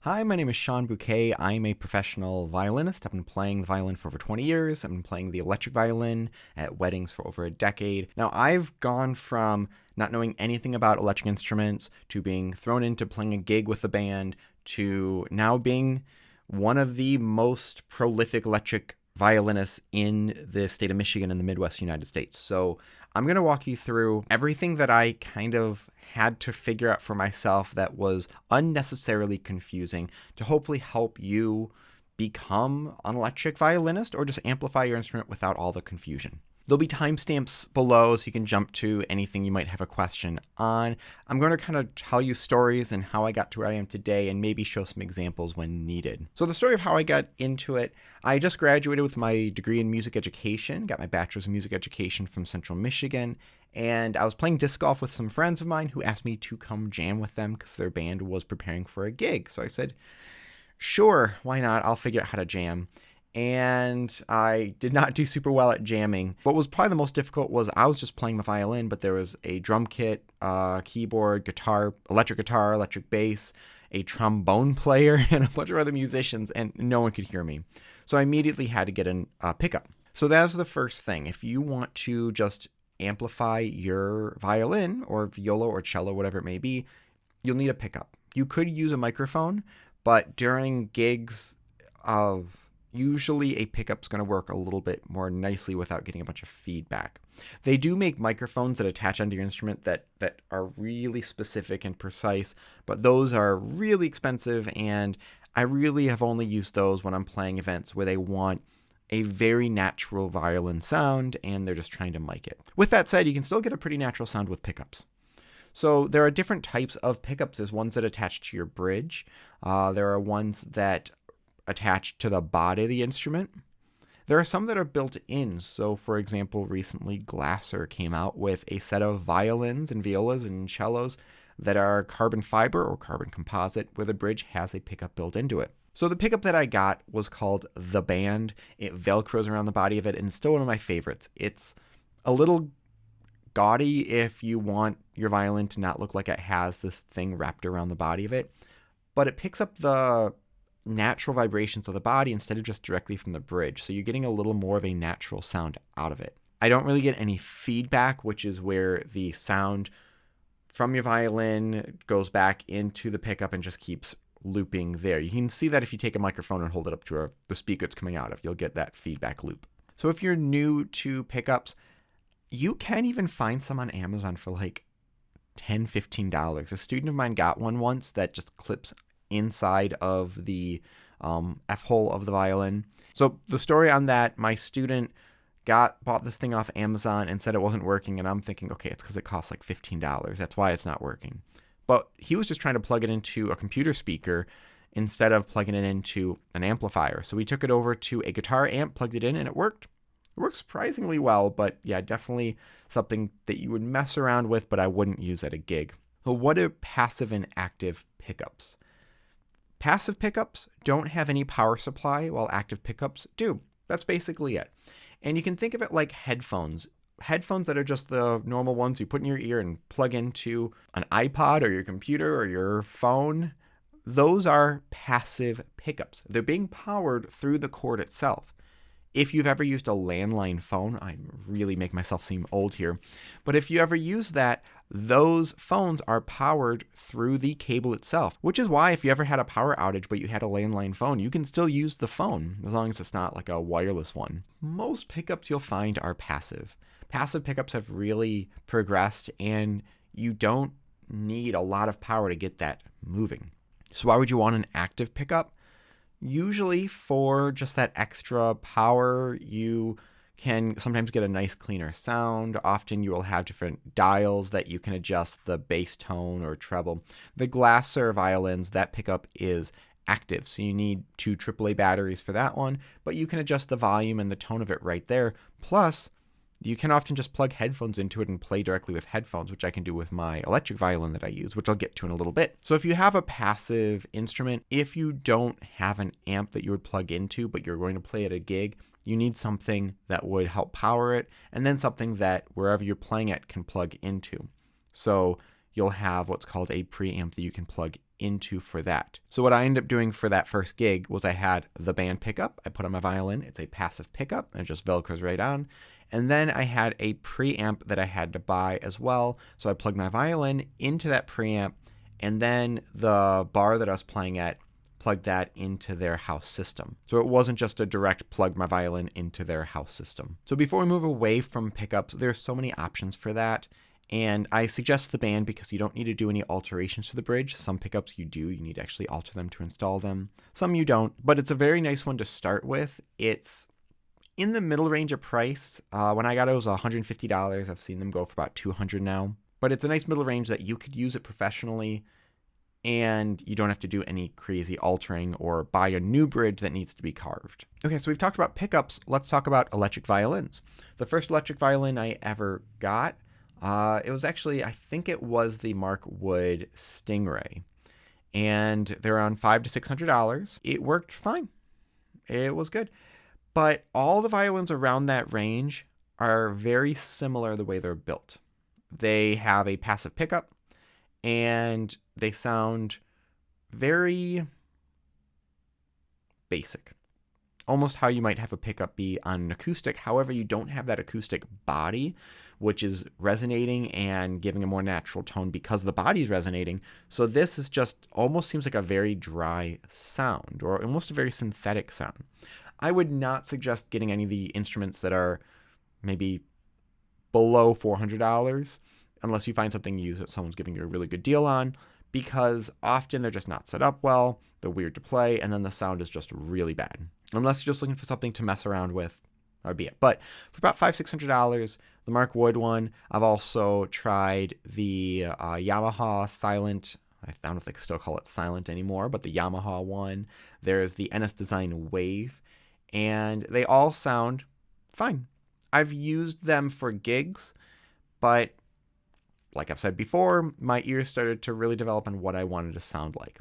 Hi, my name is Sean Bouquet. I'm a professional violinist. I've been playing the violin for over 20 years. I've been playing the electric violin at weddings for over a decade. Now, I've gone from not knowing anything about electric instruments to being thrown into playing a gig with the band to now being one of the most prolific electric violinists in the state of Michigan in the Midwest United States. So I'm going to walk you through everything that I kind of had to figure out for myself that was unnecessarily confusing to hopefully help you become an electric violinist or just amplify your instrument without all the confusion. There'll be timestamps below so you can jump to anything you might have a question on. I'm going to kind of tell you stories and how I got to where I am today and maybe show some examples when needed. So the story of how I got into it, I just graduated with my degree in music education, got my bachelor's in music education from Central Michigan, and I was playing disc golf with some friends of mine who asked me to come jam with them because their band was preparing for a gig. So I said, sure, why not? I'll figure out how to jam. And I did not do super well at jamming. What was probably the most difficult was I was just playing the violin, but there was a drum kit, keyboard, guitar, electric bass, a trombone player, and a bunch of other musicians, and no one could hear me. So I immediately had to get a pickup. So that was the first thing. If you want to just amplify your violin or viola or cello, whatever it may be, you'll need a pickup. You could use a microphone, but during gigs usually a pickup's going to work a little bit more nicely without getting a bunch of feedback. They do make microphones that attach onto your instrument that are really specific and precise, but those are really expensive, and I really have only used those when I'm playing events where they want a very natural violin sound and they're just trying to mic it. With that said, you can still get a pretty natural sound with pickups. So there are different types of pickups. There's ones that attach to your bridge. There are ones that attached to the body of the instrument. There are some that are built in. So for example, recently Glasser came out with a set of violins and violas and cellos that are carbon fiber or carbon composite where the bridge has a pickup built into it. So the pickup that I got was called The Band. It velcros around the body of it and it's still one of my favorites. It's a little gaudy if you want your violin to not look like it has this thing wrapped around the body of it, but it picks up the natural vibrations of the body instead of just directly from the bridge. So you're getting a little more of a natural sound out of it. I don't really get any feedback, which is where the sound from your violin goes back into the pickup and just keeps looping there. You can see that if you take a microphone and hold it up to the speaker it's coming out of, you'll get that feedback loop. So if you're new to pickups, you can even find some on Amazon for like $10, $15. A student of mine got one once that just clips inside of the F-hole of the violin. So the story on that, my student bought this thing off Amazon and said it wasn't working, and I'm thinking, okay, it's because it costs like $15. That's why it's not working. But he was just trying to plug it into a computer speaker instead of plugging it into an amplifier. So we took it over to a guitar amp, plugged it in, and it worked. It works surprisingly well, but yeah, definitely something that you would mess around with, but I wouldn't use at a gig. So what are passive and active pickups? Passive pickups don't have any power supply, while active pickups do. That's basically it. And you can think of it like headphones. Headphones that are just the normal ones you put in your ear and plug into an iPod or your computer or your phone. Those are passive pickups. They're being powered through the cord itself. If you've ever used a landline phone, I really make myself seem old here, but if you ever use that, those phones are powered through the cable itself, which is why if you ever had a power outage but you had a landline phone, you can still use the phone as long as it's not like a wireless one. Most pickups you'll find are passive. Passive pickups have really progressed and you don't need a lot of power to get that moving. So why would you want an active pickup? Usually for just that extra power, you can sometimes get a nice cleaner sound. Often you will have different dials that you can adjust the bass tone or treble. The Glasser violins, that pickup is active, so you need 2 AAA batteries for that one, but you can adjust the volume and the tone of it right there. Plus, you can often just plug headphones into it and play directly with headphones, which I can do with my electric violin that I use, which I'll get to in a little bit. So if you have a passive instrument, if you don't have an amp that you would plug into, but you're going to play at a gig, you need something that would help power it, and then something that wherever you're playing it can plug into. So you'll have what's called a preamp that you can plug into for that. So what I ended up doing for that first gig was I had the band pickup I put on my violin. It's a passive pickup and it just velcros right on. And then I had a preamp that I had to buy as well. So I plugged my violin into that preamp, and then the bar that I was playing at, plugged that into their house system. So it wasn't just a direct plug my violin into their house system. So before we move away from pickups, there's so many options for that. And I suggest the band because you don't need to do any alterations to the bridge. Some pickups you do. You need to actually alter them to install them. Some you don't, but it's a very nice one to start with. It's in the middle range of price. When I got it was $150. I've seen them go for about $200 now. But it's a nice middle range that you could use it professionally, and you don't have to do any crazy altering or buy a new bridge that needs to be carved. Okay, so we've talked about pickups. Let's talk about electric violins. The first electric violin I ever got, it was actually, I think it was the Mark Wood Stingray. And they're around $500 to $600. It worked fine. It was good. But all the violins around that range are very similar the way they're built. They have a passive pickup, and they sound very basic. Almost how you might have a pickup be on an acoustic. However, you don't have that acoustic body, which is resonating and giving a more natural tone because the body's resonating. So this is just almost seems like a very dry sound, or almost a very synthetic sound. I would not suggest getting any of the instruments that are maybe below $400 unless you find something used that someone's giving you a really good deal on, because often they're just not set up well, they're weird to play, and then the sound is just really bad. Unless you're just looking for something to mess around with, that would be it. But for about $500-600, the Mark Wood one. I've also tried the Yamaha Silent. I don't know if they can still call it Silent anymore, but the Yamaha one. There's the NS Design Wave, and they all sound fine. I've used them for gigs, but like I've said before, my ears started to really develop on what I wanted to sound like.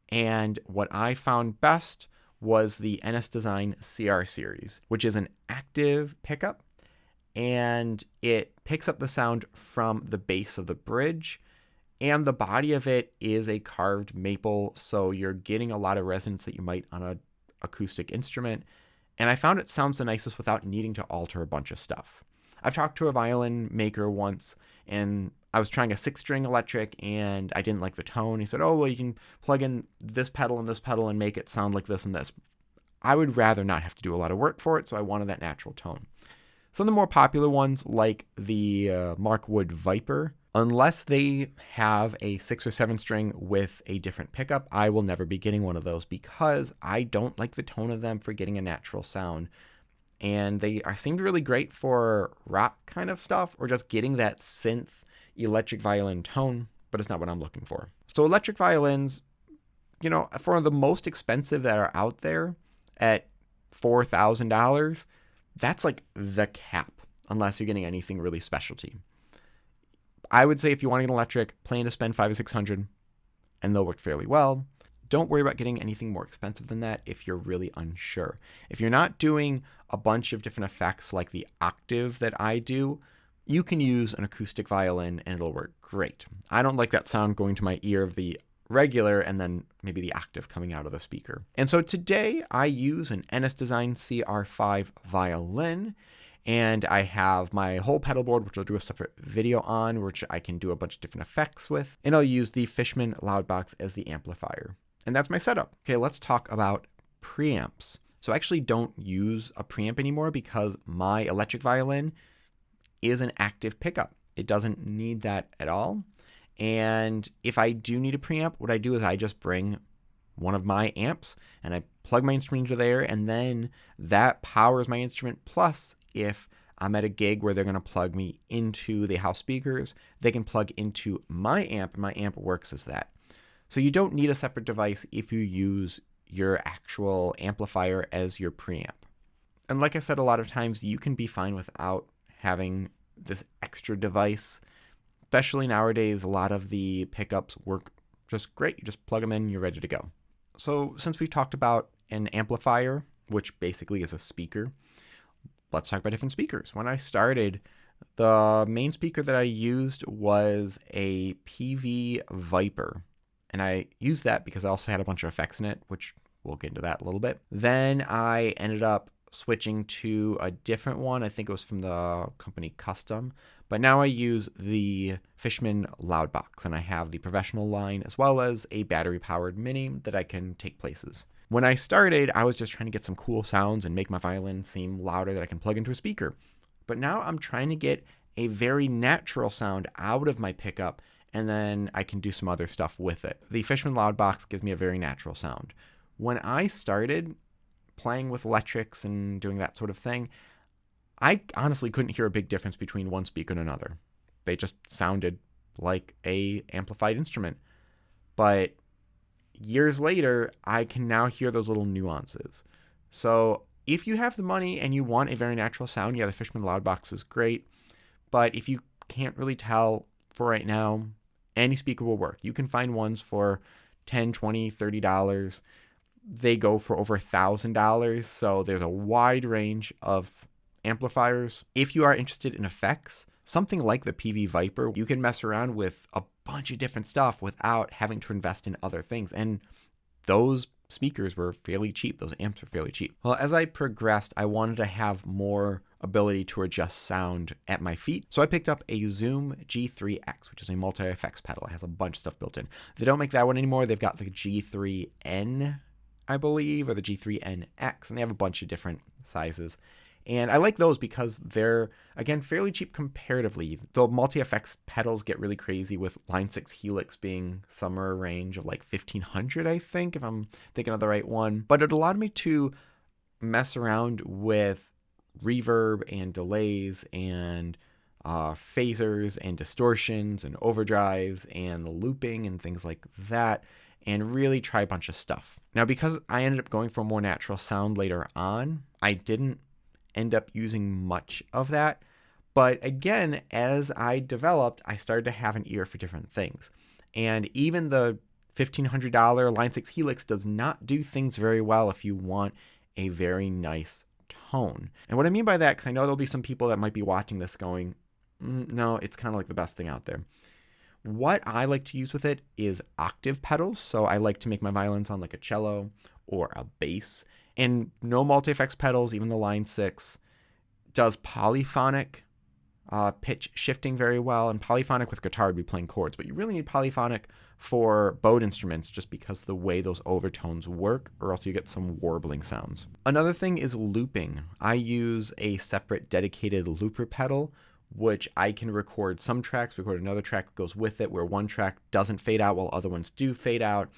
And what I found best was the NS Design CR series, which is an active pickup, and it picks up the sound from the base of the bridge, and the body of it is a carved maple, so you're getting a lot of resonance that you might on an acoustic instrument. And I found it sounds the nicest without needing to alter a bunch of stuff. I've talked to a violin maker once, and I was trying a 6-string electric, and I didn't like the tone. He said, oh, well, you can plug in this pedal and make it sound like this and this. I would rather not have to do a lot of work for it, so I wanted that natural tone. Some of the more popular ones, like the Mark Wood Viper, unless they have a 6 or 7 string with a different pickup, I will never be getting one of those because I don't like the tone of them for getting a natural sound. And they seemed really great for rock kind of stuff or just getting that synth electric violin tone, but it's not what I'm looking for. So electric violins, you know, for the most expensive that are out there at $4,000, that's like the cap, unless you're getting anything really specialty. I would say if you want to get an electric, plan to spend $500 or $600, and they'll work fairly well. Don't worry about getting anything more expensive than that if you're really unsure. If you're not doing a bunch of different effects like the octave that I do, you can use an acoustic violin and it'll work great. I don't like that sound going to my ear of the regular and then maybe the octave coming out of the speaker. And so today I use an NS Design CR5 violin, and I have my whole pedal board, which I'll do a separate video on, which I can do a bunch of different effects with, and I'll use the Fishman Loudbox as the amplifier. And that's my setup. Okay, let's talk about preamps. So I actually don't use a preamp anymore because my electric violin is an active pickup. It doesn't need that at all. And if I do need a preamp, what I do is I just bring one of my amps and I plug my instrument into there, and then that powers my instrument. Plus, if I'm at a gig where they're going to plug me into the house speakers, they can plug into my amp, and my amp works as that. So you don't need a separate device if you use your actual amplifier as your preamp. And like I said, a lot of times you can be fine without having this extra device. Especially nowadays, a lot of the pickups work just great. You just plug them in, you're ready to go. So since we've talked about an amplifier, which basically is a speaker, let's talk about different speakers. When I started, the main speaker that I used was a PV Viper. and I used that because I also had a bunch of effects in it, which we'll get into that a little bit. Then I ended up switching to a different one. I think it was from the company Custom, but now I use the Fishman Loudbox, and I have the professional line as well as a battery-powered mini that I can take places. When I started, I was just trying to get some cool sounds and make my violin seem louder that I can plug into a speaker. But now I'm trying to get a very natural sound out of my pickup, and then I can do some other stuff with it. The Fishman Loudbox gives me a very natural sound. When I started playing with electrics and doing that sort of thing, I honestly couldn't hear a big difference between one speaker and another. They just sounded like a amplified instrument. But years later, I can now hear those little nuances. So if you have the money and you want a very natural sound, yeah, the Fishman Loudbox is great. But if you can't really tell for right now, any speaker will work. You can find ones for $10, $20, $30. They go for over $1,000. So there's a wide range of amplifiers. If you are interested in effects, something like the PV Viper, you can mess around with a bunch of different stuff without having to invest in other things. And those speakers were fairly cheap. Those amps were fairly cheap. Well, as I progressed, I wanted to have more ability to adjust sound at my feet. So I picked up a Zoom G3X, which is a multi-effects pedal. It has a bunch of stuff built in. They don't make that one anymore. They've got the G3N, I believe, or the G3NX, and they have a bunch of different sizes. And I like those because they're, again, fairly cheap comparatively. The multi-effects pedals get really crazy with Line 6 Helix being somewhere range of like $1,500, I think, if I'm thinking of the right one. But it allowed me to mess around with reverb and delays and phasers and distortions and overdrives and looping and things like that, and really try a bunch of stuff. Now, because I ended up going for a more natural sound later on, I didn't end up using much of that. But again, as I developed, I started to have an ear for different things. And even the $1,500 Line 6 Helix does not do things very well if you want a very nice tone. And what I mean by that, because I know there'll be some people that might be watching this going, no, it's kind of like the best thing out there. What I like to use with it is octave pedals. So I like to make my violin sound like a cello or a bass. And no multi-effects pedals, even the Line 6, does polyphonic pitch shifting very well. And polyphonic with guitar would be playing chords, but you really need polyphonic for bowed instruments just because the way those overtones work, or else you get some warbling sounds. Another thing is looping. I use a separate dedicated looper pedal, which I can record some tracks, record another track that goes with it, where one track doesn't fade out while other ones do fade out,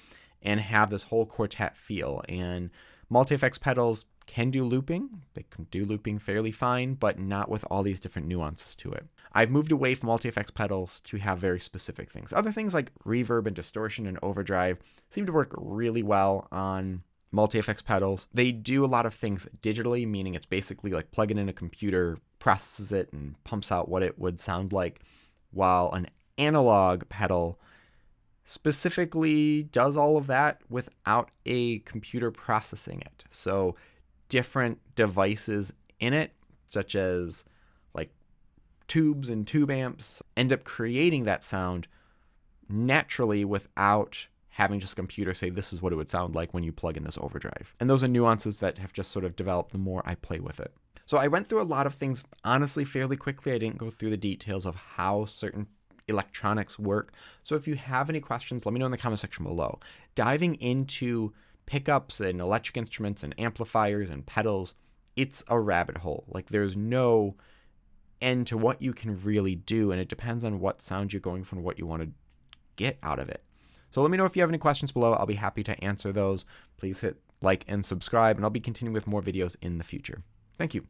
and have this whole quartet feel. And multi-effects pedals can do looping. They can do looping fairly fine, but not with all these different nuances to it. I've moved away from multi-effects pedals to have very specific things. Other things like reverb and distortion and overdrive seem to work really well on multi-effects pedals. They do a lot of things digitally, meaning it's basically like plugging in a computer, processes it, and pumps out what it would sound like, while an analog pedal specifically does all of that without a computer processing it. So different devices in it, such as like tubes and tube amps, end up creating that sound naturally without having just a computer say this is what it would sound like when you plug in this overdrive. And those are nuances that have just sort of developed the more I play with it. So I went through a lot of things, honestly, fairly quickly. I didn't go through the details of how certain electronics work. So if you have any questions, let me know in the comment section below. Diving into pickups and electric instruments and amplifiers and pedals, it's a rabbit hole. Like, there's no end to what you can really do, and it depends on what sound you're going for and what you want to get out of it. So let me know if you have any questions below. I'll be happy to answer those. Please hit like and subscribe, and I'll be continuing with more videos in the future. Thank you.